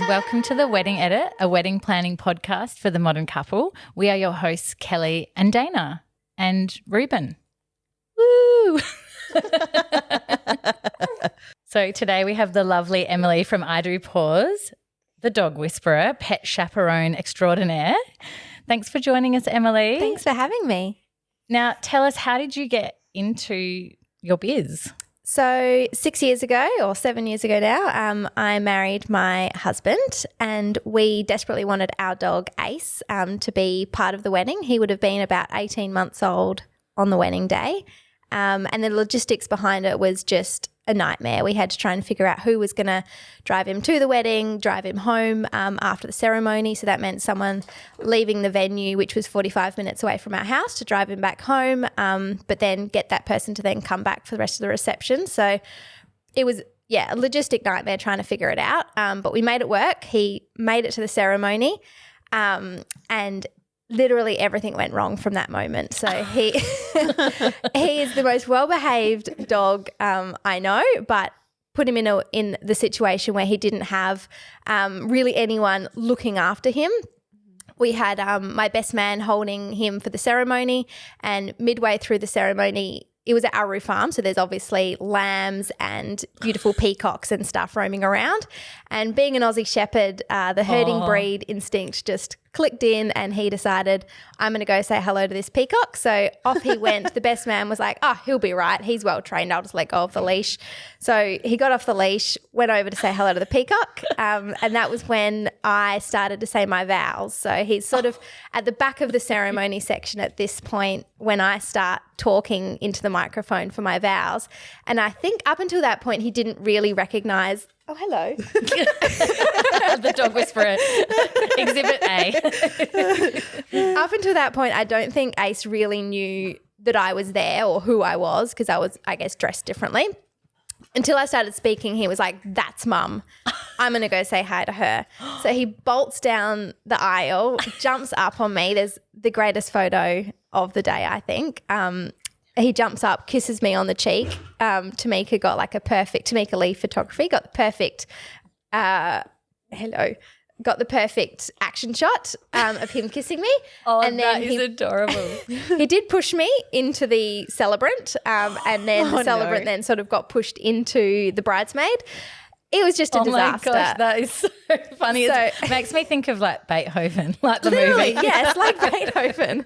welcome to The Wedding Edit, a wedding planning podcast for the modern couple. We are your hosts, Kelly and Dana and Ruben. Woo! So today we have the lovely Emily from I Do Paws, the dog whisperer, pet chaperone extraordinaire. Thanks for joining us, Emily. Thanks for having me. Now, tell us, how did you get into your biz? So 6 years ago or 7 years ago now, I married my husband and we desperately wanted our dog Ace to be part of the wedding. He would have been about 18 months old on the wedding day. And the logistics behind it was just a nightmare. We had to try and figure out who was going to drive him to the wedding, drive him home after the ceremony. So that meant someone leaving the venue, which was 45 minutes away from our house, to drive him back home, but then get that person to then come back for the rest of the reception. So it was, a logistic nightmare trying to figure it out. But we made it work. He made it to the ceremony and literally everything went wrong from that moment. So he he is the most well-behaved dog I know, but put him in the situation where he didn't have really anyone looking after him. We had my best man holding him for the ceremony, and midway through the ceremony, it was at our farm, so there's obviously lambs and beautiful peacocks and stuff roaming around. And being an Aussie Shepherd, the herding breed instinct just clicked in, and he decided, I'm going to go say hello to this peacock. So off he went. The best man was like, he'll be right. He's well trained. I'll just let go of the leash. So he got off the leash, went over to say hello to the peacock, and that was when I started to say my vows. So he's sort of at the back of the ceremony section at this point when I start talking into the microphone for my vows. And I think up until that point he didn't really recognise, hello. The dog whisperer, Exhibit A. Up until that point, I don't think Ace really knew that I was there or who I was, because I was, I guess, dressed differently. Until I started speaking, he was like, that's Mum. I'm going to go say hi to her. So he bolts down the aisle, jumps up on me. There's the greatest photo of the day, I think. He jumps up, kisses me on the cheek. Tamika got like Tamika Lee Photography got the perfect, got the perfect action shot of him kissing me. And then that is adorable. He did push me into the celebrant, and then the celebrant then sort of got pushed into the bridesmaid. It was just a disaster. Oh my gosh, that is so funny. It makes me think of like Beethoven, like the Literally, movie. Yes, like Beethoven.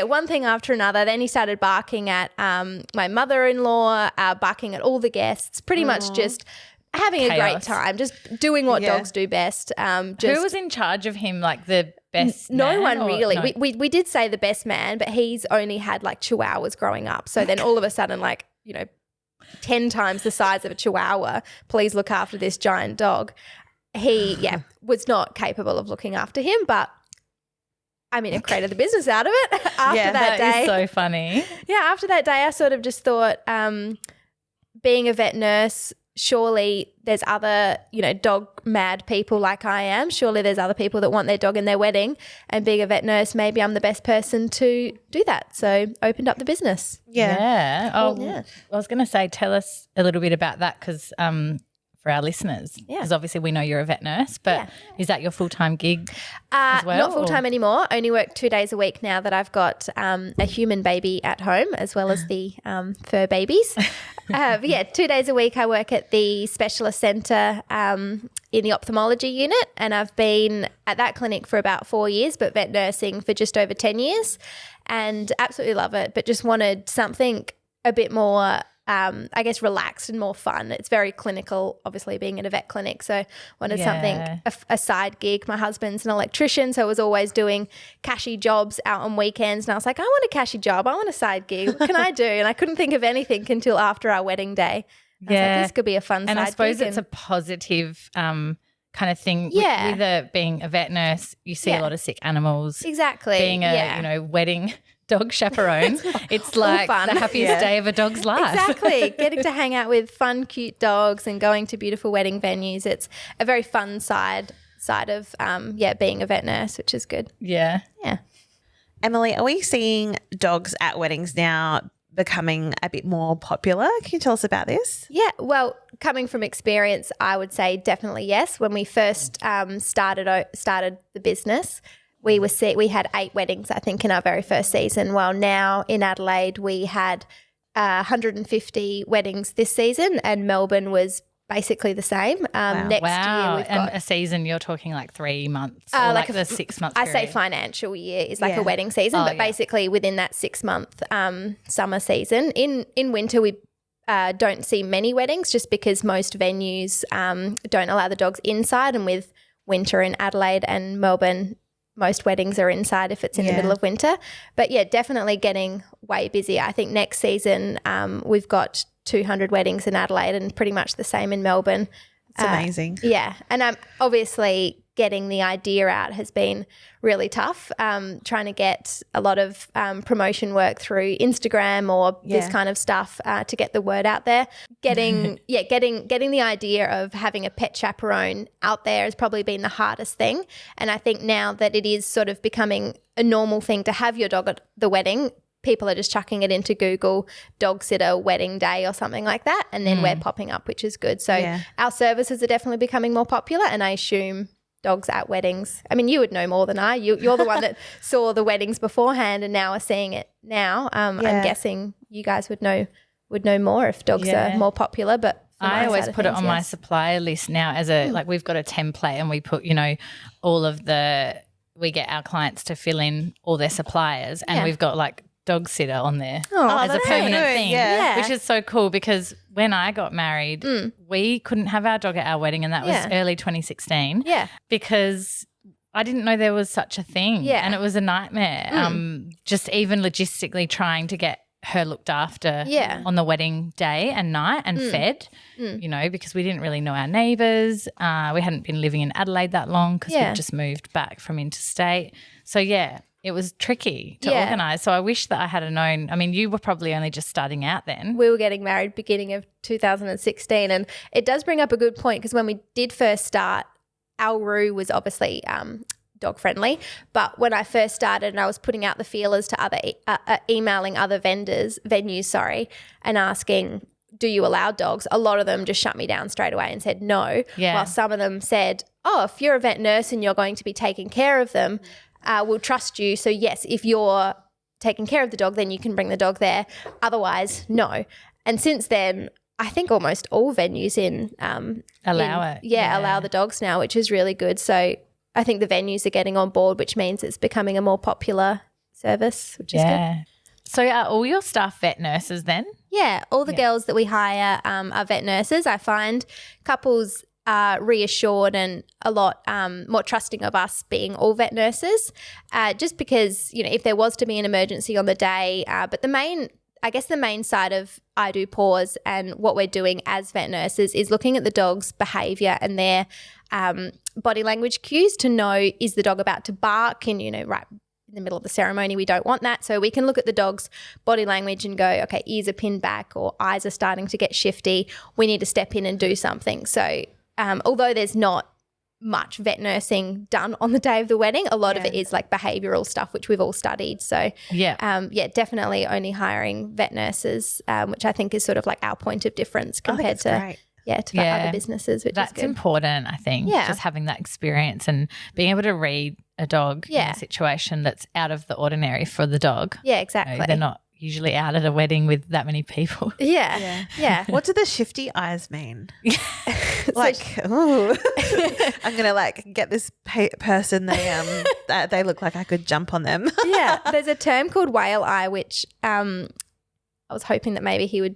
One thing after another. Then he started barking at my mother-in-law, barking at all the guests, pretty much just having a great time, just doing what dogs do best. Who was in charge of him, like the best man? No one really. No? We did say the best man, but he's only had like chihuahuas growing up. So then all of a sudden, 10 times the size of a chihuahua, please look after this giant dog. He, was not capable of looking after him, but I mean, it created the business out of it after that day. That is so funny. Yeah, after that day, I sort of just thought being a vet nurse, surely there's other, dog mad people like I am. Surely there's other people that want their dog in their wedding, and being a vet nurse, maybe I'm the best person to do that. So opened up the business. Yeah. I was going to say, tell us a little bit about that, because for our listeners, because obviously we know you're a vet nurse, but is that your full-time gig as well? Not full-time anymore. Only work 2 days a week now that I've got a human baby at home, as well as the fur babies. 2 days a week I work at the specialist centre in the ophthalmology unit, and I've been at that clinic for about 4 years, but vet nursing for just over 10 years, and absolutely love it, but just wanted something a bit more relaxed and more fun. It's very clinical, obviously, being in a vet clinic. So wanted something, a side gig. My husband's an electrician, so I was always doing cashy jobs out on weekends. And I was like, I want a cashy job. I want a side gig. What can I do? And I couldn't think of anything until after our wedding day. I was like, this could be a fun side gig. And I suppose it's a positive kind of thing. With being a vet nurse, you see a lot of sick animals. Exactly. Being a wedding dog chaperone, it's like the happiest day of a dog's life. Exactly. Getting to hang out with fun, cute dogs and going to beautiful wedding venues. It's a very fun side of being a vet nurse, which is good. Yeah. Yeah. Emily, are we seeing dogs at weddings now becoming a bit more popular. Can you tell us about this? Yeah, well, coming from experience, I would say definitely yes. When we first started the business, we had 8 weddings, I think, in our very first season. Well, now in Adelaide we had 150 weddings this season, and Melbourne was basically the same. Next year we've got a season. You're talking like 3 months, or like the 6 month period. I say financial year is like a wedding season, but basically within that 6 month summer season. In winter we don't see many weddings, just because most venues don't allow the dogs inside, and with winter in Adelaide and Melbourne, most weddings are inside if it's in the middle of winter. But yeah, definitely getting way busier. I think next season we've got 200 weddings in Adelaide and pretty much the same in Melbourne. It's amazing. Yeah. And obviously getting the idea out has been really tough, trying to get a lot of promotion work through Instagram or this kind of stuff to get the word out there. Getting the idea of having a pet chaperone out there has probably been the hardest thing. And I think now that it is sort of becoming a normal thing to have your dog at the wedding, people are just chucking it into Google dog sitter wedding day or something like that, and then we're popping up, which is good. So our services are definitely becoming more popular, and I assume dogs at weddings. I mean, you would know more than I. You're the one that saw the weddings beforehand and now are seeing it now. I'm guessing you guys would know more if dogs are more popular, but I always put it on my supplier list now as a like we've got a template, and we put, all of we get our clients to fill in all their suppliers, and we've got like dog sitter on there as a permanent thing, which is so cool, because when I got married, we couldn't have our dog at our wedding, and that was early 2016 because I didn't know there was such a thing, and it was a nightmare, just even logistically trying to get her looked after on the wedding day and night and fed, because we didn't really know our neighbours. We hadn't been living in Adelaide that long because we'd just moved back from interstate. So, it was tricky to organise. So I wish that I had known. I mean, you were probably only just starting out then. We were getting married beginning of 2016, and it does bring up a good point, because when we did first start, our Roo was obviously dog friendly, but when I first started and I was putting out the feelers to other emailing other venues, and asking, do you allow dogs? A lot of them just shut me down straight away and said no. While some of them said, oh, if you're a vet nurse and you're going to be taking care of them, we'll trust you. So yes, if you're taking care of the dog, then you can bring the dog there. Otherwise, no. And since then, I think almost all venues allow the dogs now, which is really good. So I think the venues are getting on board, which means it's becoming a more popular service, which is good. So are all your staff vet nurses then? Yeah, all the girls that we hire are vet nurses. I find couples are reassured and a lot more trusting of us being all vet nurses, just because, if there was to be an emergency on the day. But the main side of I Do Paws and what we're doing as vet nurses is looking at the dog's behaviour and their body language cues to know, is the dog about to bark? And, right in the middle of the ceremony, we don't want that. So we can look at the dog's body language and go, okay, ears are pinned back or eyes are starting to get shifty. We need to step in and do something. So although there's not much vet nursing done on the day of the wedding, a lot of it is like behavioural stuff, which we've all studied. So definitely only hiring vet nurses, which I think is sort of like our point of difference compared to other businesses, which that's is good. important, I think, just having that experience and being able to read a dog in a situation that's out of the ordinary for the dog. Yeah, exactly. They're not usually out at a wedding with that many people. Yeah. What do the shifty eyes mean? Like, ooh, I'm gonna get this person. They look like I could jump on them. Yeah, there's a term called whale eye, which I was hoping that maybe he would.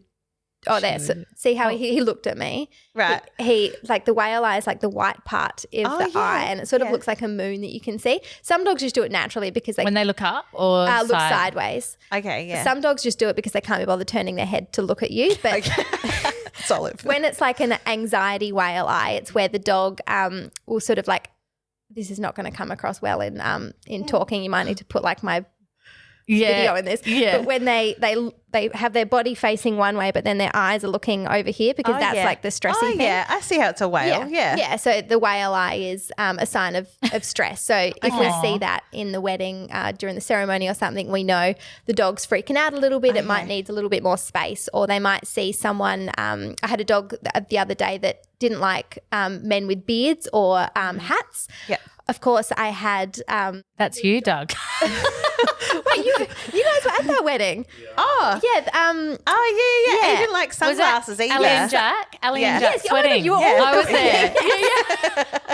Oh, there. So see how he looked at me. Right. He like the whale eye is like the white part of the eye, and it sort of looks like a moon that you can see. Some dogs just do it naturally because when they look up or look sideways. Okay, yeah. Some dogs just do it because they can't be bothered turning their head to look at you. But solid. When it's like an anxiety whale eye, it's where the dog will sort of like, this is not going to come across well in talking. You might need to put like my video in this. Yeah. But when they they have their body facing one way, but then their eyes are looking over here because that's like the stressy thing. Yeah, I see how it's a whale. Yeah. So the whale eye is a sign of stress. So if we see that in the wedding during the ceremony or something, we know the dog's freaking out a little bit. It might need a little bit more space, or they might see someone. I had a dog the other day that didn't like men with beards or hats. Yeah. Of course, I had. That's you, Doug. Wait, you guys were at that wedding? Oh. Yeah. Yeah. Yeah. He didn't like sunglasses either. Ali and Jack's Yes, wedding. you were all I was there.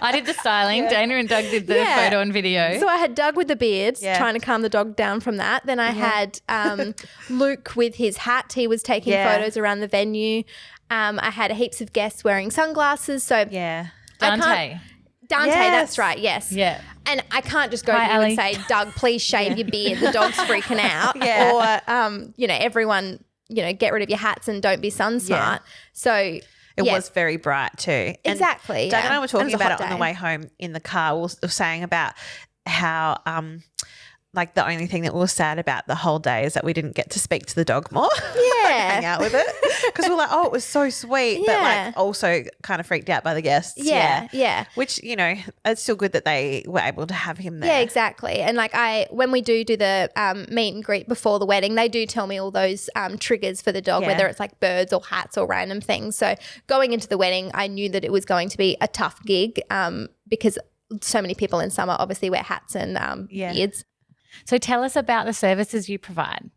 I did the styling. Dana and Doug did the photo and video. So I had Doug with the beard, trying to calm the dog down from that. Then I had Luke with his hat. He was taking photos around the venue. I had heaps of guests wearing sunglasses. So Dante, that's right, yes. Yeah. And I can't just go to you Ali. and say, Doug, please shave your beard. The dog's freaking out. Or, everyone, get rid of your hats and don't be sun smart. So it was very bright too. Exactly. Doug and I were talking about it day. on the way home in the car. We were saying about how like the only thing that we were sad about the whole day is that we didn't get to speak to the dog more. Hang out with it. Because we're like, oh, it was so sweet, but like also kind of freaked out by the guests. Yeah. Which, it's still good that they were able to have him there. Yeah, exactly. And like when we do the meet and greet before the wedding, they do tell me all those triggers for the dog, whether it's like birds or hats or random things. So going into the wedding, I knew that it was going to be a tough gig because so many people in summer obviously wear hats and beards. So tell us about the services you provide.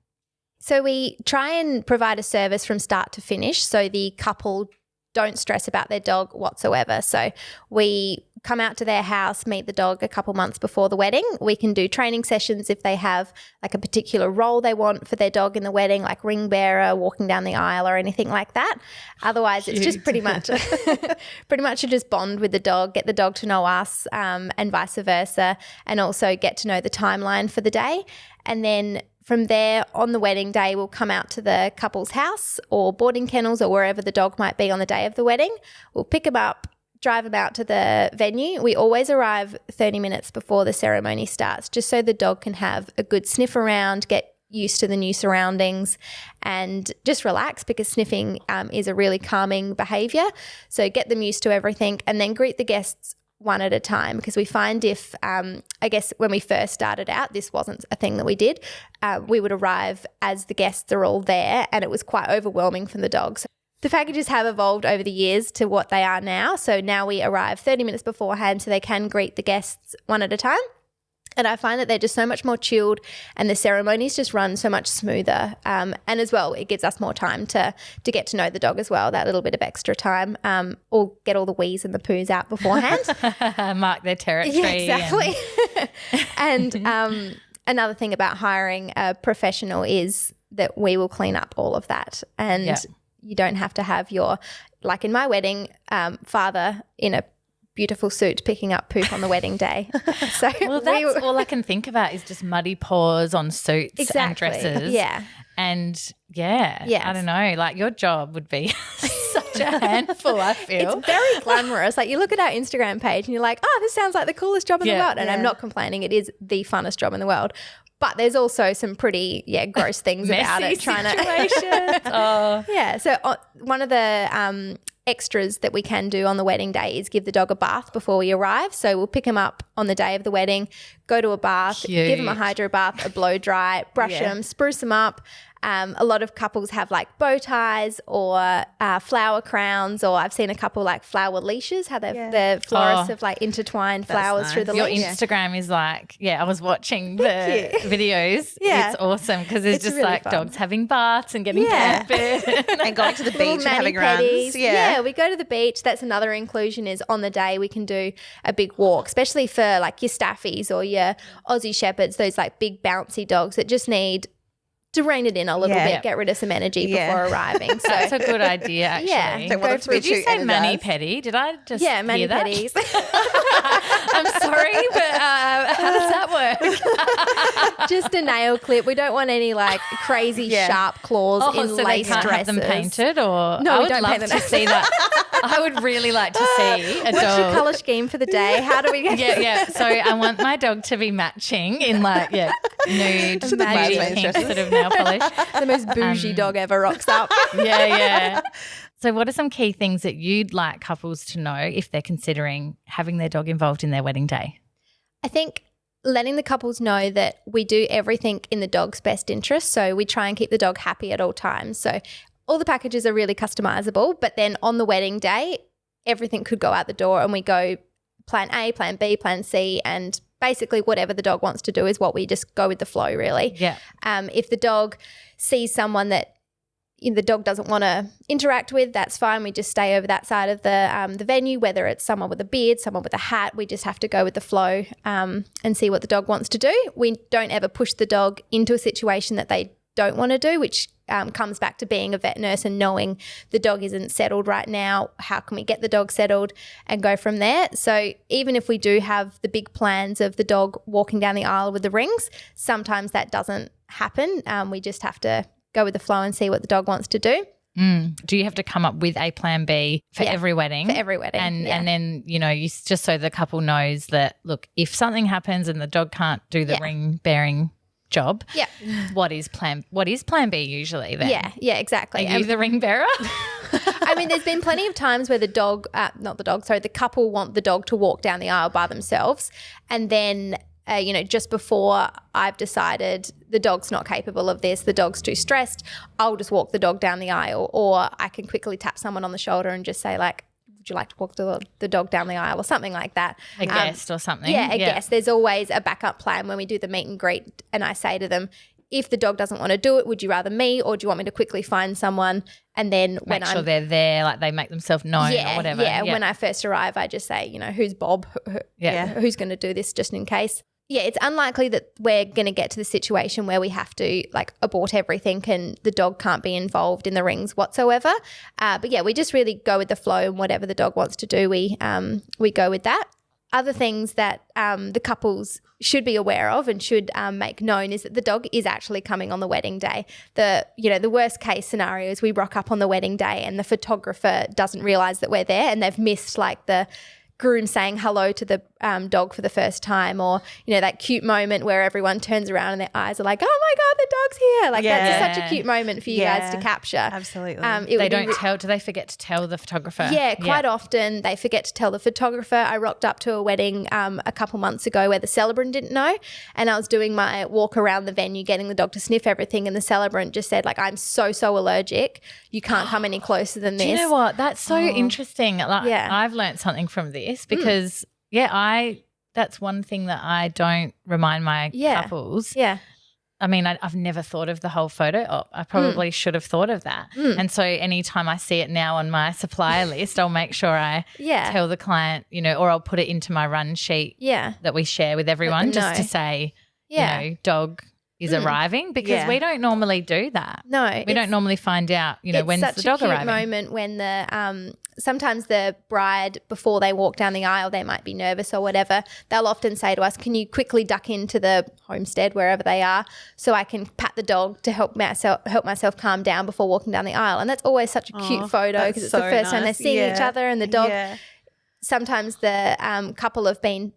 So we try and provide a service from start to finish so the couple don't stress about their dog whatsoever. So we come out to their house, meet the dog a couple months before the wedding. We can do training sessions if they have like a particular role they want for their dog in the wedding, like ring bearer, walking down the aisle or anything like that. Otherwise, it's just pretty much you just bond with the dog, get the dog to know us and vice versa, and also get to know the timeline for the day. And then from there, on the wedding day, we'll come out to the couple's house or boarding kennels or wherever the dog might be on the day of the wedding. We'll pick them up, drive them out to the venue. We always arrive 30 minutes before the ceremony starts, just so the dog can have a good sniff around, get used to the new surroundings and just relax, because sniffing is a really calming behaviour. So get them used to everything and then greet the guests one at a time, because we find if, I guess when we first started out, this wasn't a thing that we did. We would arrive as the guests are all there and it was quite overwhelming for the dogs. The packages have evolved over the years to what they are now. So now we arrive 30 minutes beforehand so they can greet the guests one at a time. And I find that they're just so much more chilled and the ceremonies just run so much smoother. And as well, it gives us more time to get to know the dog as well, that little bit of extra time, or get all the wheeze and the poos out beforehand. Mark their territory. Yeah, exactly. And another thing about hiring a professional is that we will clean up all of that. And you don't have to have your, like in my wedding, father in a beautiful suit picking up poop on the wedding day. So that's all I can think about is just muddy paws on suits and dresses. Yeah. And I don't know, like your job would be such a handful, I feel. It's very glamorous. Like you look at our Instagram page and you're like, oh, this sounds like the coolest job in the world. And I'm not complaining. It is the funnest job in the world. But there's also some pretty, gross things about it. So one of the extras that we can do on the wedding day is give the dog a bath before we arrive. So we'll pick him up on the day of the wedding, go to a bath, give him a hydro bath, a blow dry, brush him, spruce him up. A lot of couples have like bow ties or flower crowns, or I've seen a couple like flower leashes, how the florists have like intertwined flowers through the Your leash. Instagram is like, I was watching the videos. Yeah. It's awesome because there's just really like fun. dogs having baths and getting pampered. And going to the beach and having runs. Yeah, we go to the beach. That's another inclusion, is on the day we can do a big walk, especially for like your staffies or your Aussie Shepherds, those like big bouncy dogs that just need to rein it in a little bit, get rid of some energy before arriving. So that's a good idea, actually. Did you say mani-pedi? Did I just hear that? mani-pedis. I'm sorry, but how does that work? Just a nail clip. We don't want any like crazy sharp claws in so lace they can't dresses. have them painted, or No, I we would don't love paint them. to see that. I would really like to see a What's dog. your colour scheme for the day? How do we get Yeah. So I want my dog to be matching in like, nude, the nudie bridesmaids pink dresses. sort of nail polish. the most bougie dog ever rocks up? Yeah. So what are some key things that you'd like couples to know if they're considering having their dog involved in their wedding day? I think letting the couples know that we do everything in the dog's best interest. So we try and keep the dog happy at all times. So all the packages are really customizable, but then on the wedding day, everything could go out the door and we go plan A, plan B, plan C, and basically whatever the dog wants to do is what we just go with the flow, really. Yeah. If the dog sees someone that the dog doesn't want to interact with, that's fine. We just stay over that side of the venue, whether it's someone with a beard, someone with a hat. We just have to go with the flow and see what the dog wants to do. We don't ever push the dog into a situation that they don't want to do, which comes back to being a vet nurse and knowing the dog isn't settled right now. How can we get the dog settled and go from there? So even if we do have the big plans of the dog walking down the aisle with the rings, sometimes that doesn't happen. We just have to go with the flow and see what the dog wants to do. Do you have to come up with a plan B for every wedding? For every wedding. And then, you just so the couple knows that, look, if something happens and the dog can't do the ring bearing job, what is plan B usually then? Yeah, exactly. Are you the ring bearer? I mean, there's been plenty of times where the couple want the dog to walk down the aisle by themselves, and then just before I've decided the dog's not capable of this, the dog's too stressed, I'll just walk the dog down the aisle, or I can quickly tap someone on the shoulder and just say like, would you like to walk the dog down the aisle or something like that? A guest or something. Yeah, a guest. There's always a backup plan when we do the meet and greet, and I say to them, if the dog doesn't want to do it, would you rather me, or do you want me to quickly find someone? And then make sure they're there, like they make themselves known or whatever. Yeah, when I first arrive, I just say, who's Bob? Who's going to do this just in case? Yeah, it's unlikely that we're going to get to the situation where we have to like abort everything and the dog can't be involved in the rings whatsoever. But yeah, we just really go with the flow, and whatever the dog wants to do, we go with that. Other things that the couples should be aware of and should make known is that the dog is actually coming on the wedding day. The worst case scenario is we rock up on the wedding day and the photographer doesn't realise that we're there and they've missed like the groom saying hello to the dog for the first time, or that cute moment where everyone turns around and their eyes are like, oh my god, the dog's here. Like that's such a cute moment for you guys to capture. Absolutely. Do they forget to tell the photographer? Yeah, quite often they forget to tell the photographer. I rocked up to a wedding a couple months ago where the celebrant didn't know, and I was doing my walk around the venue getting the dog to sniff everything, and the celebrant just said like, I'm so allergic, you can't come any closer than this. Do you know what? That's so interesting. Like, I've learned something from this because that's one thing that I don't remind my couples. Yeah. I mean, I've never thought of the whole photo op. I probably should have thought of that. And so anytime I see it now on my supplier list, I'll make sure I tell the client, or I'll put it into my run sheet that we share with everyone just to say, dog is arriving, because we don't normally do that. No. We don't normally find out, when's the dog arriving. It's such a cute moment when sometimes the bride, before they walk down the aisle, they might be nervous or whatever. They'll often say to us, can you quickly duck into the homestead, wherever they are, so I can pat the dog to help myself calm down before walking down the aisle. And that's always such a cute photo, because it's the first time they're seeing each other, and the dog. Sometimes the couple have been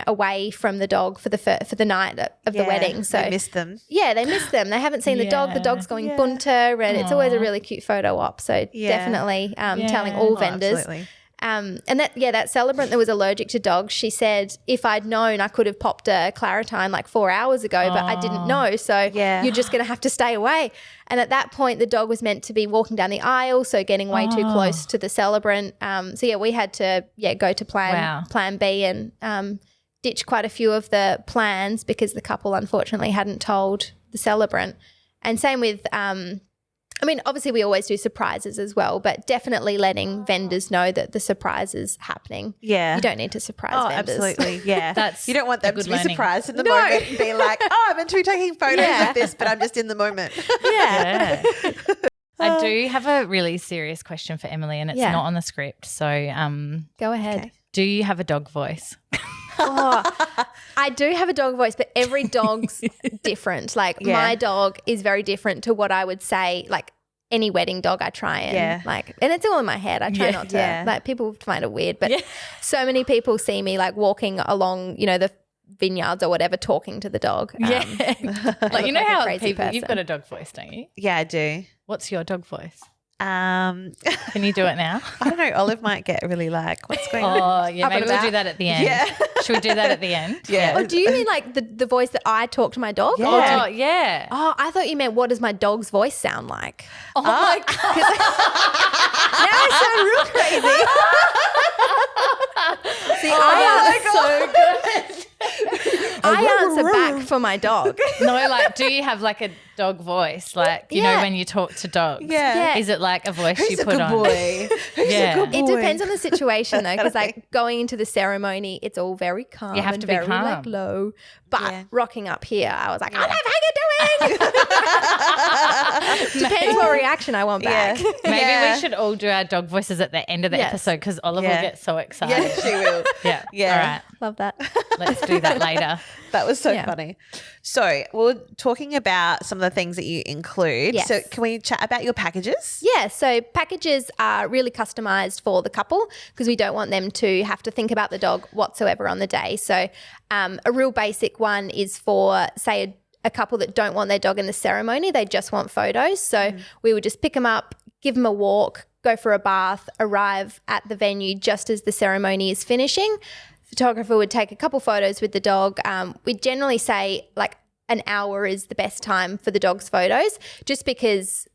away from the dog for the night of the wedding. So they miss them. Yeah, they miss them. They haven't seen the dog. The dog's going bunter, and it's always a really cute photo op. So definitely telling all vendors. Absolutely. And that celebrant that was allergic to dogs, she said, if I'd known, I could have popped a Claritine like 4 hours ago, but I didn't know. So you're just going to have to stay away. And at that point, the dog was meant to be walking down the aisle, so getting way too close to the celebrant. We had to go to plan B and ditch quite a few of the plans because the couple unfortunately hadn't told the celebrant. And same with obviously we always do surprises as well, but definitely letting vendors know that the surprise is happening. Yeah. You don't need to surprise vendors. Absolutely. Yeah. You don't want them to be learning. surprised in the moment and be like, I'm meant to be taking photos of this, but I'm just in the moment. Yeah. I do have a really serious question for Emily, and it's not on the script. So go ahead. Okay. Do you have a dog voice? I do have a dog voice, but every dog's different. Like my dog is very different to what I would say. Like any wedding dog I try and and it's all in my head. I try not to like people find it weird, but so many people see me like walking along, you know, the vineyards or whatever, talking to the dog. Like you know how crazy people person. you've got a dog voice, don't you? Yeah, I do. What's your dog voice? Can you do it now? I don't know. Olive might get really like, what's going on? Oh, yeah. Maybe we'll do that at the end. Yeah. Should we do that at the end? Yeah. Oh, do you mean like the voice that I talk to my dog? Yeah. Oh, yeah. Oh, I thought you meant what does my dog's voice sound like? Oh, my God. Now I sound real crazy. See, I answer back for my dog. No, like, do you have like a dog voice? Like, you know, when you talk to dogs? Yeah. Is it like a voice Who's you a put good on? boy? Who's a good boy? It depends on the situation though, because like going into the ceremony, it's all very calm. You have and to be very calm. like low. But rocking up here, I was like, Olive, how you doing? Depends what reaction I want back. Yeah. Maybe we should all do our dog voices at the end of the episode because Olive will get so excited. Yeah, she will. Yeah. Yeah. All right. Love that. Let's do that later. That was so funny. So we're talking about some of the things that you include. Yes. So can we chat about your packages? Yeah, so packages are really customized for the couple because we don't want them to have to think about the dog whatsoever on the day. So a real basic one is for, say, a couple that don't want their dog in the ceremony. They just want photos. So we would just pick them up, give them a walk, go for a bath, arrive at the venue just as the ceremony is finishing. Photographer would take a couple photos with the dog. We generally say like an hour is the best time for the dog's photos just because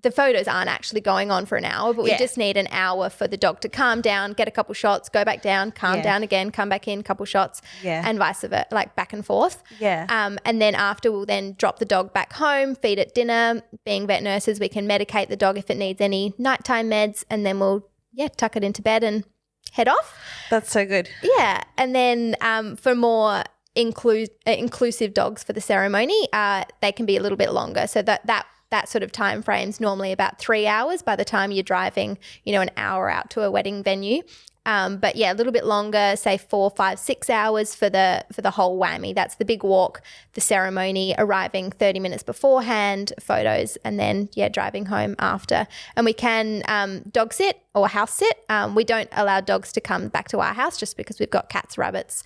the photos aren't actually going on for an hour, but we just need an hour for the dog to calm down, get a couple shots, go back down, calm down again, come back in, couple shots, and vice versa, like back and forth. Yeah. And then after we'll then drop the dog back home, feed it dinner. Being vet nurses, we can medicate the dog if it needs any nighttime meds, and then we'll tuck it into bed and head off. That's so good. Yeah. And then for more inclusive dogs for the ceremony, they can be a little bit longer. So that sort of time frame's normally about 3 hours by the time you're driving, you know, an hour out to a wedding venue. But yeah, a little bit longer, say 4, 5, 6 hours for the whole whammy. That's the big walk, the ceremony, arriving 30 minutes beforehand, photos, and then driving home after. And we can dog sit or house sit. We don't allow dogs to come back to our house just because we've got cats, rabbits.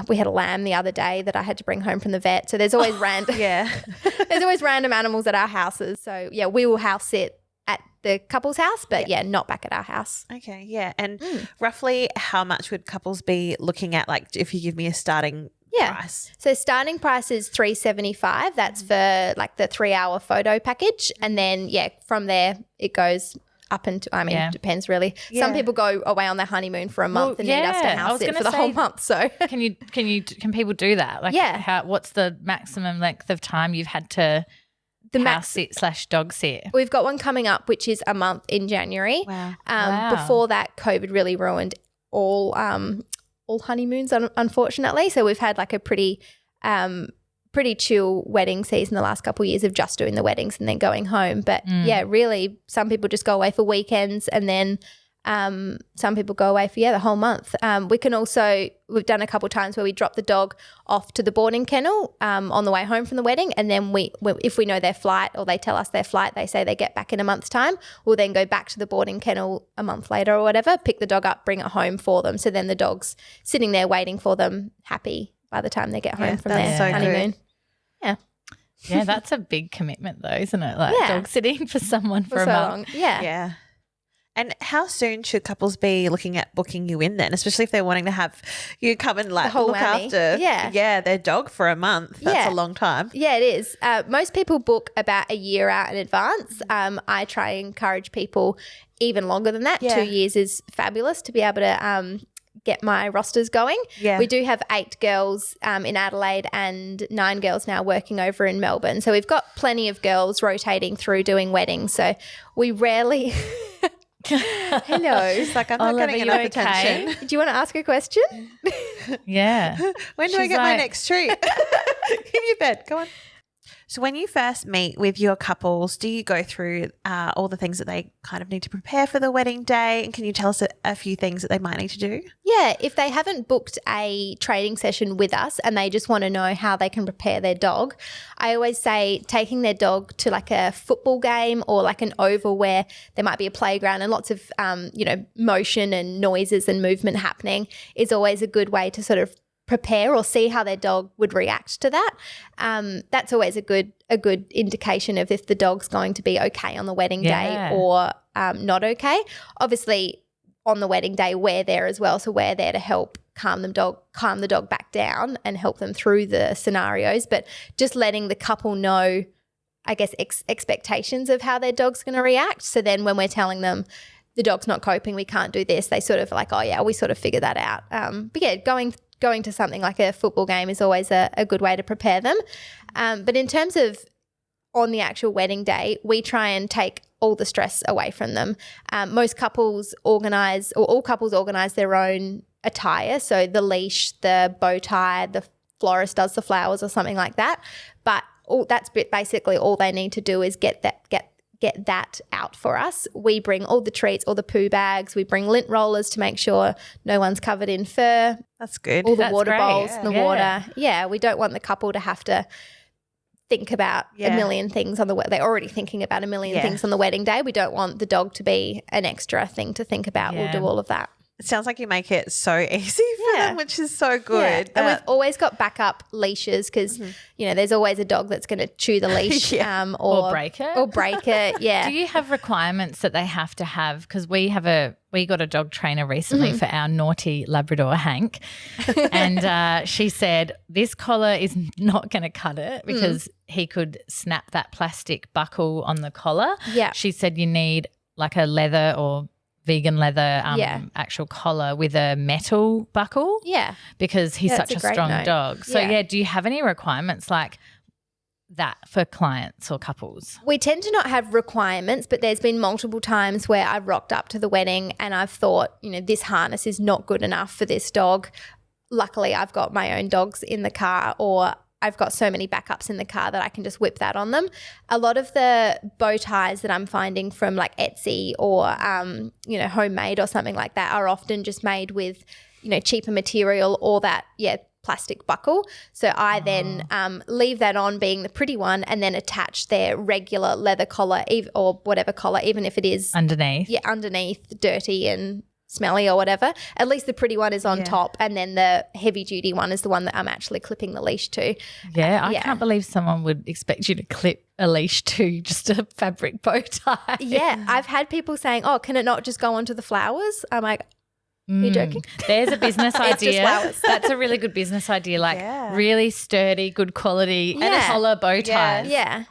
We had a lamb the other day that I had to bring home from the vet. So there's always there's always random animals at our houses. So yeah, we will house sit at the couple's house, but not back at our house. Okay, yeah. And roughly how much would couples be looking at, like if you give me a starting price? So starting price is $375. That's for like the 3-hour photo package. And then from there it goes up and it depends really. Yeah. Some people go away on their honeymoon for a month and need us to house sit for the whole month. So can people do that? Like what's the maximum length of time you've had to house sit / dog sit? We've got one coming up which is a month in January. Wow. Before that, COVID really ruined all honeymoons, unfortunately. So we've had like a pretty chill wedding season the last couple of years of just doing the weddings and then going home. But really some people just go away for weekends, and then some people go away for the whole month. We've done a couple of times where we drop the dog off to the boarding kennel on the way home from the wedding, and then if we know their flight or they tell us their flight, they say they get back in a month's time, we'll then go back to the boarding kennel a month later or whatever, pick the dog up, bring it home for them. So then the dog's sitting there waiting for them, happy by the time they get home from their honeymoon. Good. Yeah, that's a big commitment though, isn't it? Like dog sitting for someone for a so month. long. Yeah. And how soon should couples be looking at booking you in then, especially if they're wanting to have you come and like look after their dog for a month? That's a long time. Yeah, it is. Most people book about a year out in advance. I try and encourage people even longer than that. 2 years is fabulous to be able to get my rosters going. Yeah. We do have 8 girls in Adelaide and 9 girls now working over in Melbourne. So we've got plenty of girls rotating through doing weddings. So we rarely Hello. It's like I'm not getting enough attention. Do you want to ask a question? Yeah. When do I get my next treat? Give me your bed. Go on. So when you first meet with your couples, do you go through all the things that they kind of need to prepare for the wedding day? And can you tell us a few things that they might need to do? Yeah, if they haven't booked a training session with us and they just want to know how they can prepare their dog, I always say taking their dog to like a football game or like an oval where there might be a playground and lots of, motion and noises and movement happening is always a good way to sort of prepare or see how their dog would react to that. That's always a good indication of if the dog's going to be okay on the wedding day or not okay. Obviously, on the wedding day, we're there as well, so we're there to help calm the dog back down and help them through the scenarios. But just letting the couple know, I guess, expectations of how their dog's going to react. So then when we're telling them the dog's not coping, we can't do this, they sort of like, oh yeah, we sort of figured that out. But yeah, going to something like a football game is always a good way to prepare them. But in terms of on the actual wedding day, we try and take all the stress away from them. Most couples organise, or all couples organise their own attire. So the leash, the bow tie, the florist does the flowers or something like that. But that's basically all they need to do is get that out for us. We bring all the treats, all the poo bags. We bring lint rollers to make sure no one's covered in fur. That's good. All the water bowls and the water. Yeah, we don't want the couple to have to think about a million things on they're already thinking about a million things on the wedding day. We don't want the dog to be an extra thing to think about. We'll do all of that. It sounds like you make it so easy for them, which is so good. Yeah. And we've always got backup leashes because, there's always a dog that's going to chew the leash or break it. Yeah. Do you have requirements that they have to have? Because we got a dog trainer recently for our naughty Labrador, Hank, and she said this collar is not going to cut it because he could snap that plastic buckle on the collar. Yeah. She said you need like a leather or vegan leather actual collar with a metal buckle. Yeah. Because he's such a strong dog. So, do you have any requirements like that for clients or couples? We tend to not have requirements, but there's been multiple times where I've rocked up to the wedding and I've thought, this harness is not good enough for this dog. Luckily, I've got my own dogs in the car, or I've got so many backups in the car that I can just whip that on them. A lot of the bow ties that I'm finding from like Etsy or, homemade or something like that are often just made with, cheaper material or that, plastic buckle. So I then leave that on being the pretty one and then attach their regular leather collar or whatever collar, even if it is underneath. Yeah, underneath, dirty and smelly or whatever. At least the pretty one is on top, and then the heavy duty one is the one that I'm actually clipping the leash to. I can't believe someone would expect you to clip a leash to just a fabric bow tie. Yeah, I've had people saying, oh, can it not just go onto the flowers? I'm like, are you joking? There's a business idea. Flowers. That's a really good business idea, like really sturdy, good quality collar bow ties. Yeah.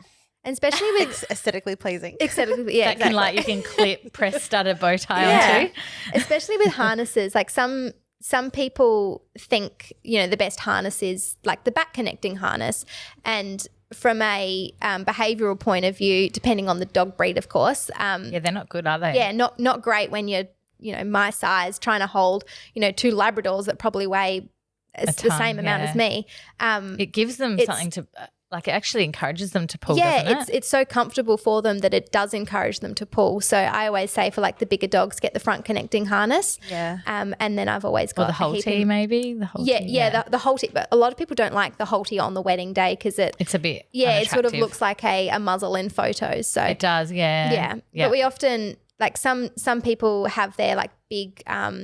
And especially with aesthetically pleasing. You can clip, press studded bow tie onto. Especially with harnesses. Like some people think, the best harness is like the back connecting harness. And from a behavioural point of view, depending on the dog breed, of course. They're not good, are they? Yeah, not great when you're, my size, trying to hold, 2 Labradors that probably weigh the same amount as me. It gives them something to it actually encourages them to pull, doesn't it? It's so comfortable for them that it does encourage them to pull. So I always say for like the bigger dogs, get the front connecting harness. Yeah. And then I've always got the Holty maybe? The Holty, the Holty. But a lot of people don't like the Holty on the wedding day because it's a bit it sort of looks like a muzzle in photos. So it does, yeah. But we often, like some people have their like big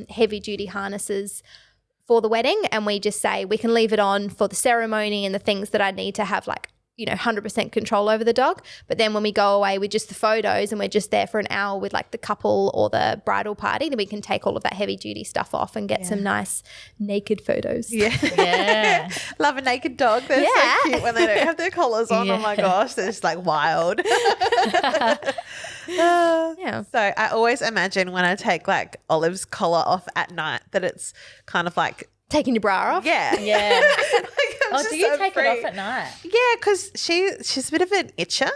heavy duty harnesses for the wedding, and we just say we can leave it on for the ceremony and the things that I need to have 100% control over the dog. But then when we go away with just the photos and we're just there for an hour with like the couple or the bridal party, then we can take all of that heavy duty stuff off and get some nice naked photos. Yeah. Love a naked dog. They're so cute when they don't have their collars on. Oh my gosh, they're just like wild. So I always imagine when I take like Olive's collar off at night that it's kind of like taking your bra off. Yeah. Do you take it off at night? Yeah, because she's a bit of an itcher.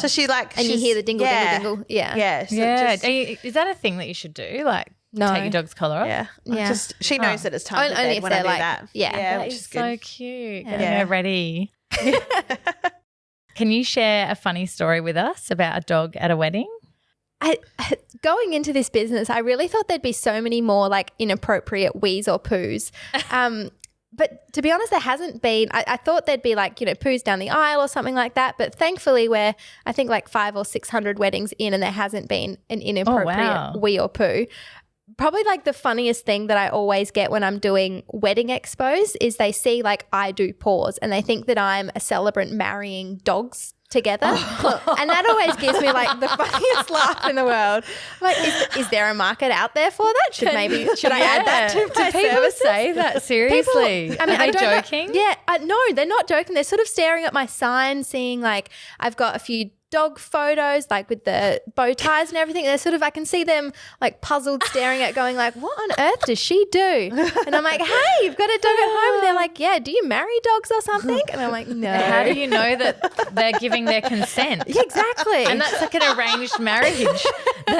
So she and you hear the dingle, dingle, dingle. Yeah. Is that a thing that you should do? Like take your dog's collar off? Yeah. She knows that it's time to bed when I do that. Yeah. That is so cute. Getting her ready. Can you share a funny story with us about a dog at a wedding? Going into this business, I really thought there'd be so many more like inappropriate wheeze or poos. But to be honest, there hasn't been. I thought there'd be like, poos down the aisle or something like that. But thankfully we're, I think, like 500 or 600 weddings in, and there hasn't been an inappropriate wee or poo. Probably like the funniest thing that I always get when I'm doing wedding expos is they see like I Do Paws, and they think that I'm a celebrant marrying dogs together. And that always gives me like the funniest laugh in the world. Like, is there a market out there for that? Should I add that to my people services? Say that seriously? Are they joking? No, they're not joking. They're sort of staring at my sign, seeing like I've got a few dog photos like with the bow ties and everything. They're sort of, I can see them like puzzled staring at, going like, what on earth does she do? And I'm like, hey, you've got a dog at home. And they're like, yeah, do you marry dogs or something? And I'm like, no. How do you know that they're giving their consent? Yeah, exactly. And that's like an arranged marriage.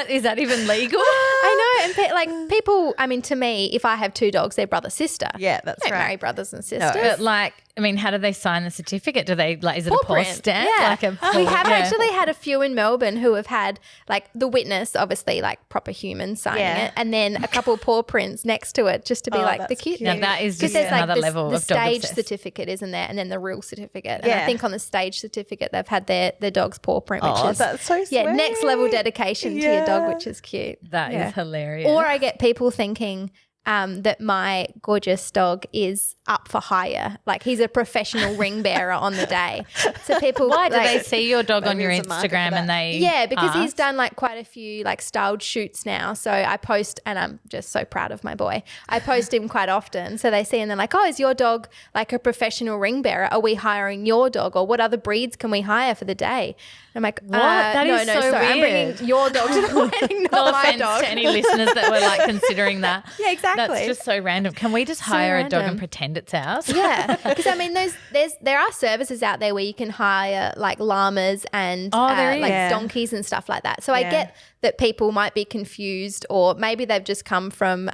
Is that even legal? I know. And people, I mean, to me, if I have two dogs, they're brother-sister. Yeah, that's Don't right. marry brothers and sisters. No, but like, I mean, how do they sign the certificate? Do they like? Is it a paw stamp? Yeah. Like We have actually had a few in Melbourne who have had like the witness, obviously like proper humans signing it, and then a couple of paw prints next to it just to be like the cute Now thing. that is just there's another like level the of dog stage obsessed. certificate, isn't there? And then the real certificate. And Yeah. I think on the stage certificate they've had their dog's paw print, which is that's so sweet. yeah, next level dedication to your dog, which is cute. That is hilarious. Or I get people thinking that my gorgeous dog is up for hire. Like he's a professional ring bearer on the day. So people why do like, they see your dog on your there's a market for Instagram that. and they yeah, because he's ask? done like quite a few like styled shoots now. So I post, and I'm just so proud of my boy. I post him quite often. So they see and they're like, oh, is your dog like a professional ring bearer? Are we hiring your dog? Or what other breeds can we hire for the day? And I'm like, What? That is so sorry, I'm weird. bringing your dog to the wedding, not No my offense dog. to any listeners that were like considering that. Yeah, exactly. That's just so random. Can we just hire a dog random. and pretend it's ours? Yeah, because I mean, there are services out there where you can hire like llamas and there is. like Yeah. donkeys and stuff like that. So I get that people might be confused, or maybe they've just come from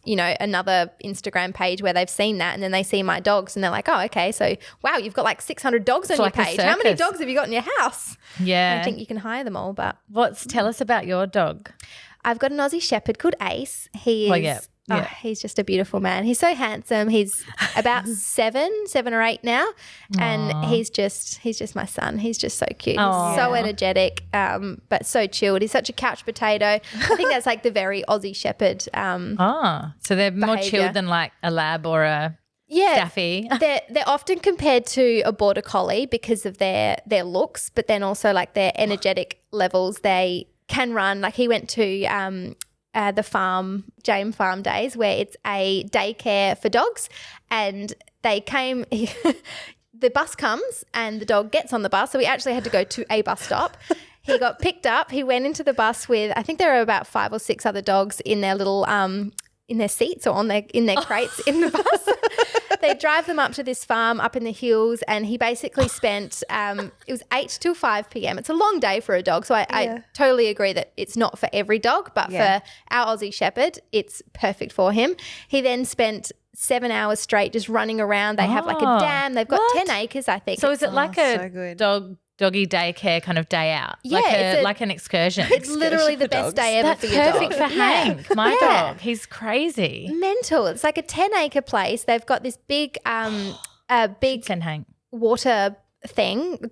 another Instagram page where they've seen that, and then they see my dogs and they're like, oh, okay, so wow, you've got like 600 dogs on your like a page. How many circus. dogs have you got in your house? Yeah. I think you can hire them all, but Tell us about your dog. I've got an Aussie Shepherd called Ace. He is. Well, yeah. He's just a beautiful man. He's so handsome. He's about 7 or 8 now, and he's just my son. He's just so cute. He's so energetic, but so chilled. He's such a couch potato. I think that's like the very Aussie Shepherd. So they're more behaviour. chilled than like a lab or a Yeah, Staffy. they're often compared to a border collie because of their looks, but then also like their energetic levels. They can run. Like he went to the farm, James Farm Days, where it's a daycare for dogs, and they came. The bus comes and the dog gets on the bus, so we actually had to go to a bus stop. He got picked up. He went into the bus with, I think there were about 5 or 6 other dogs in their little in their seats or in their crates in the bus. They drive them up to this farm up in the hills, and he basically spent it was 8 till 5 p.m. It's a long day for a dog, so I totally agree that it's not for every dog, but for our Aussie Shepherd, it's perfect for him. He then spent 7 hours straight just running around. They have like a dam. They've got 10 acres, I think. So is it like so a good. doggy daycare kind of day out? Yeah, like an excursion. It's literally the best day ever That's for your dog. perfect for Hank, my dog. He's crazy. Mental. It's like a 10-acre place. They've got this big Send Hank. water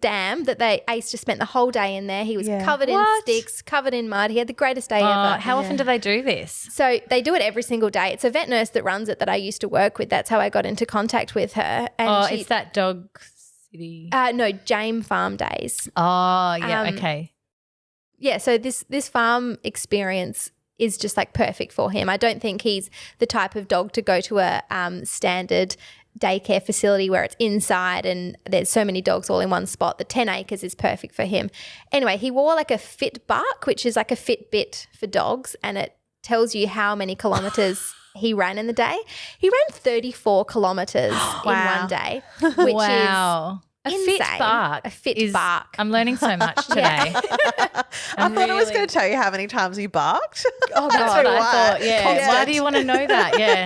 dam that Ace just spent the whole day in there. He was covered in sticks, covered in mud. He had the greatest day ever. How often do they do this? So they do it every single day. It's a vet nurse that runs it that I used to work with. That's how I got into contact with her. And It's that dog city. no, James Farm Days. Oh, yeah, okay. Yeah, so this farm experience is just like perfect for him. I don't think he's the type of dog to go to a standard daycare facility where it's inside and there's so many dogs all in one spot. The 10 acres is perfect for him. Anyway, he wore like a Fitbit, which is like a Fitbit for dogs, and it tells you how many kilometres he ran in the day. He ran 34 kilometres in one day, which is A fit bark. A fit bark. I'm learning so much today. I thought I was going to tell you how many times you barked. Oh, that's what I thought. Yeah. Why do you want to know that? Yeah.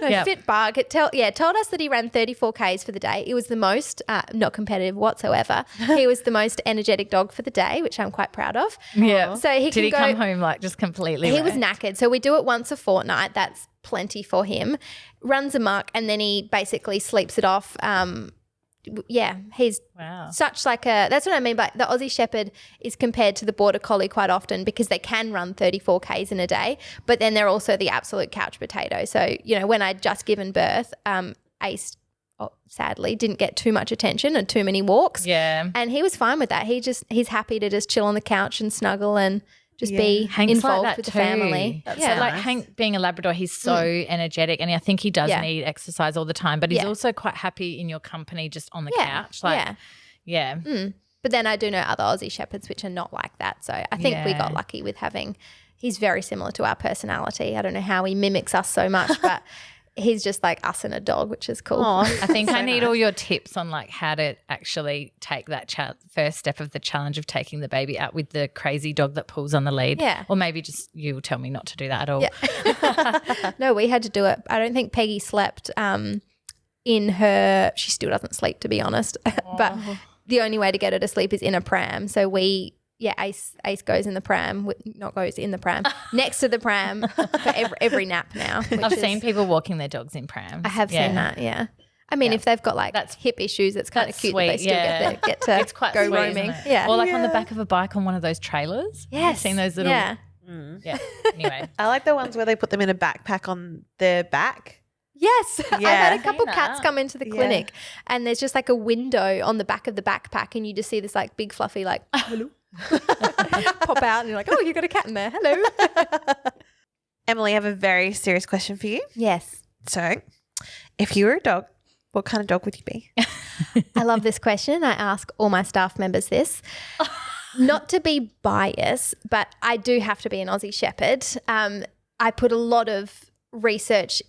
No, fit bark. It told us that he ran 34 Ks for the day. It was the most, not competitive whatsoever. He was the most energetic dog for the day, which I'm quite proud of. Yeah. So Did he come home like just completely He was wrecked? knackered. So we do it once a fortnight. That's plenty for him. Runs amok and then he basically sleeps it off. He's such like that's what I mean by the Aussie Shepherd is compared to the Border Collie quite often because they can run 34 Ks in a day, but then they're also the absolute couch potato. So, when I'd just given birth, Ace sadly didn't get too much attention and too many walks. Yeah. And he was fine with that. He's happy to just chill on the couch and snuggle and just be Hank's involved like that with the too. family. So like Hank being a Labrador, he's so energetic and I think he does need exercise all the time, but he's also quite happy in your company just on the couch. But then I do know other Aussie Shepherds which are not like that. So I think we got lucky with he's very similar to our personality. I don't know how he mimics us so much, but he's just like us and a dog, which is cool. I think I need all your tips on like how to actually take that first step of the challenge of taking the baby out with the crazy dog that pulls on the lead. Yeah. Or maybe just you will tell me not to do that at all. Yeah. No, we had to do it. I don't think Peggy slept in her – she still doesn't sleep, to be honest. But the only way to get her to sleep is in a pram. So Ace goes in the pram, next to the pram for every nap now. I've seen people walking their dogs in prams. I have seen that, yeah. I mean, if they've got like hip issues, it's kind of cute sweet, that they still get to it's quite go sweet, roaming. Isn't it? Yeah. Or like on the back of a bike on one of those trailers. Yes. Have you seen those little Yeah. Yeah. Anyway. I like the ones where they put them in a backpack on their back. Yes. I've had a couple Seen cats that. come into the clinic and there's just like a window on the back of the backpack and you just see this like big fluffy like hello. Pop out and you're like, oh, you got a cat in there. Hello. Emily, I have a very serious question for you. Yes. So, if you were a dog, what kind of dog would you be? I love this question. I ask all my staff members this. Not to be biased, but I do have to be an Aussie Shepherd. I put a lot of research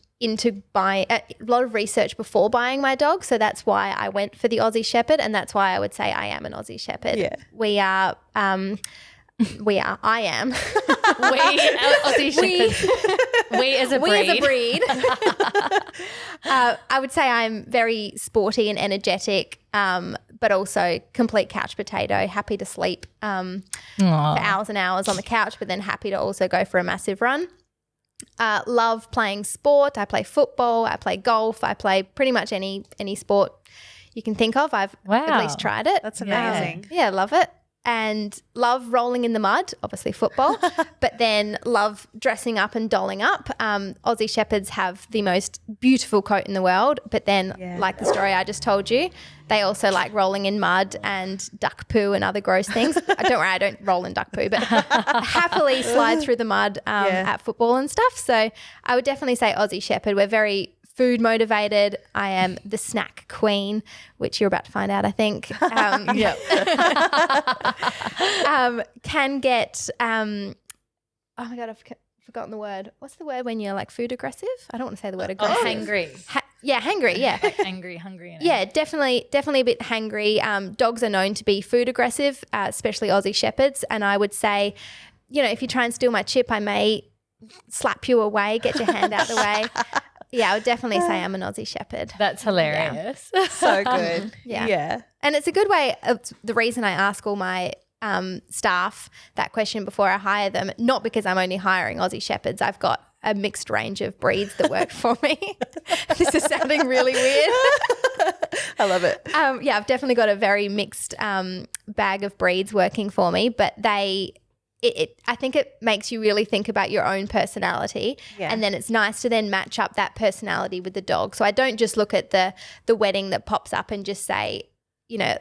before buying my dog, so that's why I went for the Aussie Shepherd, and that's why I would say I am an Aussie Shepherd. Yeah. I am. We are Aussie Shepherds. We as a breed. I would say I'm very sporty and energetic, but also complete couch potato, happy to sleep for hours and hours on the couch, but then happy to also go for a massive run. Love playing sport. I play football. I play golf. I play pretty much any sport you can think of. I've at least tried it. That's amazing. Yeah, love it. And love rolling in the mud, obviously football, but then love dressing up and dolling up. Aussie Shepherds have the most beautiful coat in the world, but then like the story I just told you, they also like rolling in mud and duck poo and other gross things. Don't worry, I don't roll in duck poo, but happily slide through the mud at football and stuff. So I would definitely say Aussie Shepherd. We're very food motivated. I am the snack queen, which you're about to find out, I think. Can get oh my God, I've forgotten the word. What's the word when you're like food aggressive? I don't want to say the word aggressive. Hangry. Hangry, yeah. Like angry, hungry. Yeah, definitely a bit hangry. Dogs are known to be food aggressive, especially Aussie Shepherds. And I would say, if you try and steal my chip, I may slap you away, get your hand out the way. Yeah, I would definitely say I'm an Aussie Shepherd. That's hilarious. Yeah. So good. Yeah. And it's a good way of the reason I ask all my staff that question before I hire them, not because I'm only hiring Aussie Shepherds. I've got a mixed range of breeds that work for me. This is sounding really weird. I love it. I've definitely got a very mixed bag of breeds working for me, but I think it makes you really think about your own personality, and then it's nice to then match up that personality with the dog. So I don't just look at the wedding that pops up and just say,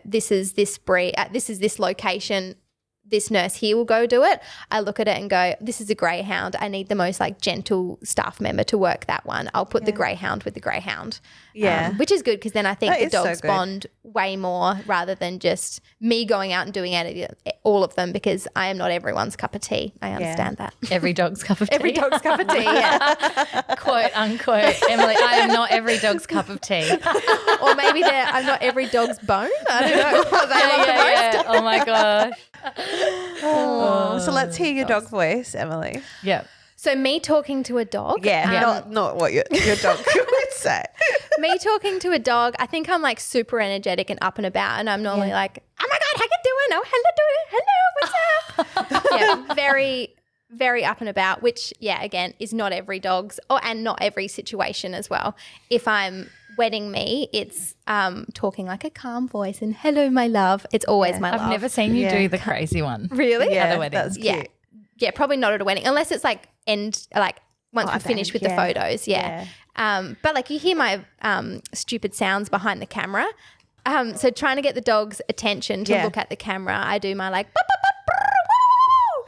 this is this breed, this is this location, this nurse here will go do it. I look at it and go, this is a greyhound. I need the most like gentle staff member to work that one. I'll put the greyhound with the greyhound. Yeah. Which is good because then I think the dogs bond way more rather than just me going out and doing all of them because I am not everyone's cup of tea. I understand that. Every dog's cup of tea. Every dog's cup of tea, yeah. Quote, unquote. Emily, I am not every dog's cup of tea. Or maybe I'm not every dog's bone. I don't know what they love the most. Yeah. Oh, my gosh. So let's hear your dog voice, Emily. Yeah. So me talking to a dog. Yeah, not what your dog would say. Me talking to a dog, I think I'm like super energetic and up and about, and I'm normally like, oh my God, how you doing? Oh, hello, what's up? Yeah, very, very up and about, which, yeah, again, is not every dog's and not every situation as well. If I'm wedding me, it's talking like a calm voice and hello, my love. It's always my love. I've never seen you do the crazy one. Really? At the wedding. That's cute. Yeah, probably not at a wedding unless it's like once we finish with the photos. Yeah. But like you hear my stupid sounds behind the camera. So trying to get the dog's attention to look at the camera, I do my like.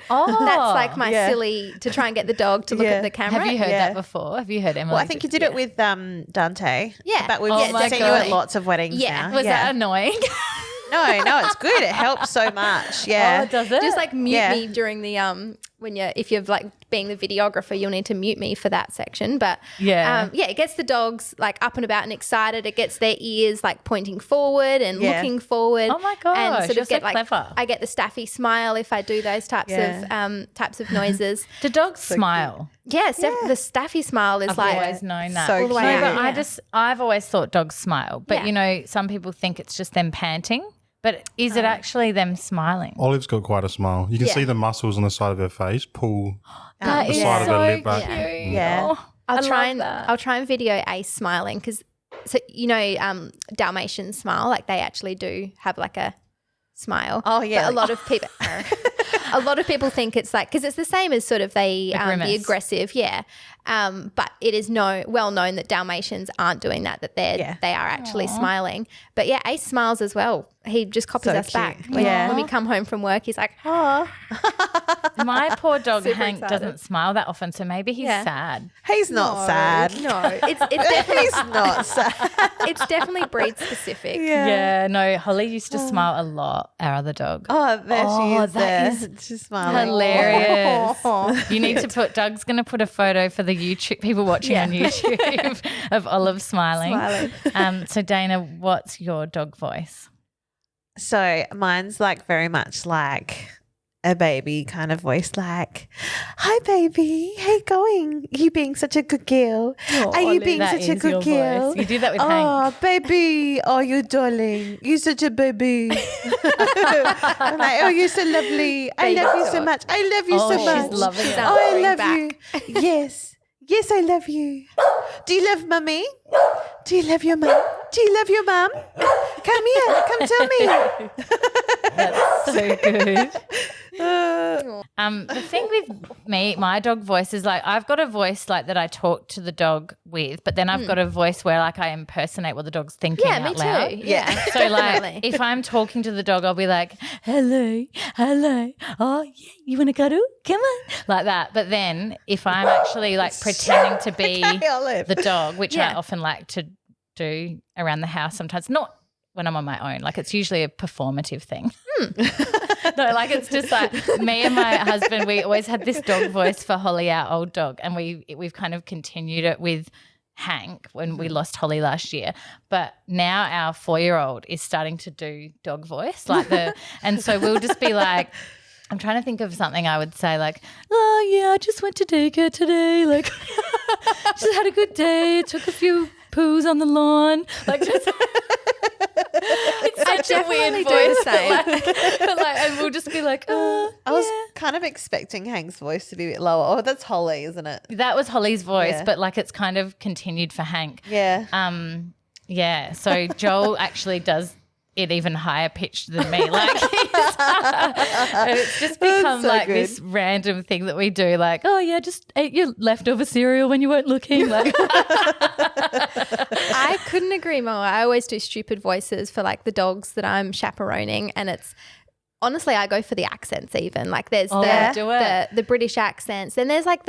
Oh, that's like my silly to try and get the dog to look at the camera. Have you heard that before? Have you heard Emily? Well, I think you did it with Dante. Yeah. But we've seen you at lots of weddings now. Was that annoying? No, it's good. It helps so much. Yeah. Oh, does it? Just like mute me during the if you're like being the videographer, you'll need to mute me for that section. But it gets the dogs like up and about and excited. It gets their ears like pointing forward and looking forward. Oh my gosh, and sort you're of get so clever. I get the staffy smile if I do those types of noises. Do dogs smile? Yeah, the staffy smile is I've like always known that. So all the way No, out. but I've always thought dogs smile. But you know, some people think it's just them panting. But is it actually them smiling? Olive's got quite a smile. You can see the muscles on the side of her face pull That the is side of her so lip back. cute. Yeah. Oh, I'll try and video Ace smiling because Dalmatians smile, like they actually do have like a smile. Oh yeah. But a lot of people think it's like because it's the same as sort of the aggressive, but it is well known that Dalmatians aren't doing that. That they are actually smiling. But yeah, Ace smiles as well. He just copies us back. When we come home from work, he's like, oh. My poor dog Hank excited. doesn't smile that often, so maybe he's sad. He's not sad. No, it's definitely He's not sad. it's definitely breed specific. Yeah, no, Holly used to smile a lot, our other dog. Oh, there she is. that There. She's smiling. Hilarious. You need to Doug's going to put a photo for the YouTube people watching on YouTube of Olive smiling. So Dana, what's your dog voice? So mine's like very much like a baby kind of voice, like, hi baby, how you going? You being such a good girl. Are you being That such a is your good girl? voice. You do that with Hank. Oh, baby. Oh, you darling. You're such a baby. I'm like, oh, you're so lovely. I love you so much. I love you so much. She's loving it. Oh, I love you. Yes. Yes, I love you. Do you love mummy? Do you love your mum? Do you love your mum? Come here. Come tell me. That's so good. The thing with me, my dog voice is like I've got a voice like that I talk to the dog with, but then I've got a voice where like I impersonate what the dog's thinking out loud. Yeah. So like if I'm talking to the dog, I'll be like, hello, oh yeah, you want to cuddle? Come on. Like that. But then if I'm actually like pretending to be Olive. the dog, which I often like to do around the house sometimes, not when I'm on my own. Like it's usually a performative thing. No, like it's just like me and my husband, we always had this dog voice for Holly, our old dog, and we've kind of continued it with Hank when we lost Holly last year. But now our 4-year-old is starting to do dog voice, and so we'll just be like, I'm trying to think of something I would say like, oh yeah, I just went to daycare today, like just had a good day, took a few poos on the lawn, like just it's such a weird voice, but and we'll just be like, oh, I was kind of expecting Hank's voice to be a bit lower. Oh, that's Holly, isn't it? That was Holly's voice, but like it's kind of continued for Hank. Yeah. Yeah. So Joel actually does it even higher pitched than me. Like and it's just become so like good. this random thing that we do. Like, oh yeah, just ate your leftover cereal when you weren't looking. Like, I couldn't agree more. I always do stupid voices for like the dogs that I'm chaperoning, and it's honestly, I go for the accents even. Like there's do it. the British accents. Then there's like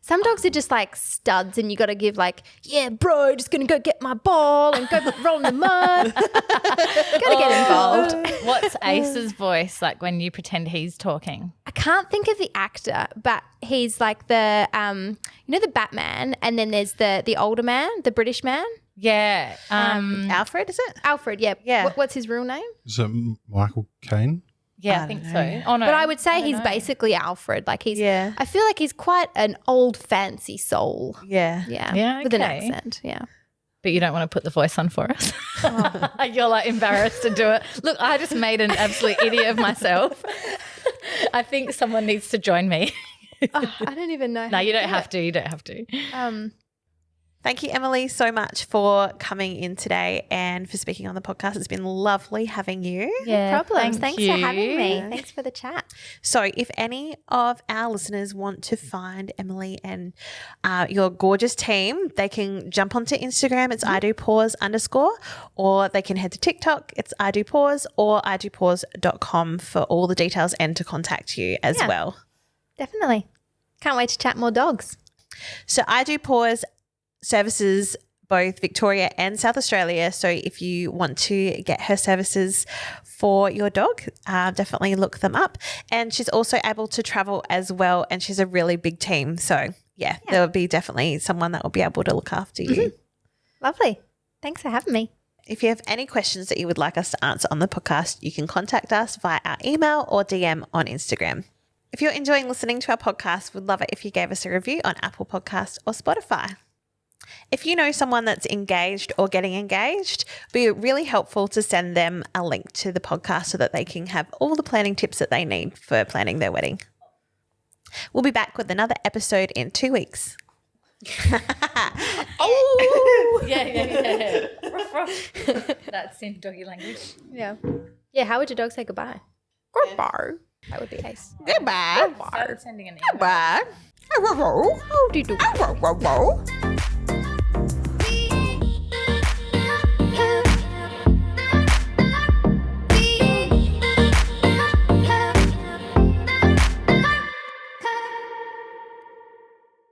some dogs are just like studs and you got to give like, yeah, bro, just going to go get my ball and go roll in the mud. Got to get involved. What's Ace's voice like when you pretend he's talking? I can't think of the actor, but he's like the, the Batman, and then there's the older man, the British man. Yeah. Alfred, is it? Alfred, yeah. Yeah. What's his real name? Is it Michael Caine? Yeah, I think so. Oh, no. But I would say he's basically Alfred. Like I feel like he's quite an old fancy soul. Yeah. Yeah. Yeah, With an okay. accent, yeah. But you don't want to put the voice on for us. You're like embarrassed to do it. Look, I just made an absolute idiot of myself. I think someone needs to join me. I don't even know. No, you don't have to. You don't have to. Thank you, Emily, so much for coming in today and for speaking on the podcast. It's been lovely having you. Yeah, no problems. thank Thanks for you. having me. Thanks for the chat. So if any of our listeners want to find Emily and your gorgeous team, they can jump onto Instagram. It's I Do Paws _ or they can head to TikTok. It's I Do Paws or idopaws.com for all the details and to contact you as well. Definitely. Can't wait to chat more dogs. So I Do Paws services both Victoria and South Australia. So if you want to get her services for your dog, definitely look them up. And she's also able to travel as well, and she's a really big team. So yeah. There will be definitely someone that will be able to look after you. Lovely. Thanks for having me. If you have any questions that you would like us to answer on the podcast, you can contact us via our email or DM on Instagram. If you're enjoying listening to our podcast, we'd love it if you gave us a review on Apple Podcasts or Spotify. If you know someone that's engaged or getting engaged, it would be really helpful to send them a link to the podcast so that they can have all the planning tips that they need for planning their wedding. We'll be back with another episode in 2 weeks. Oh, yeah. Ruff, ruff. That's in doggy language. Yeah. Yeah, how would your dog say goodbye? Goodbye. That would be Ace. Goodbye. Start sending an email. Goodbye. How do you do?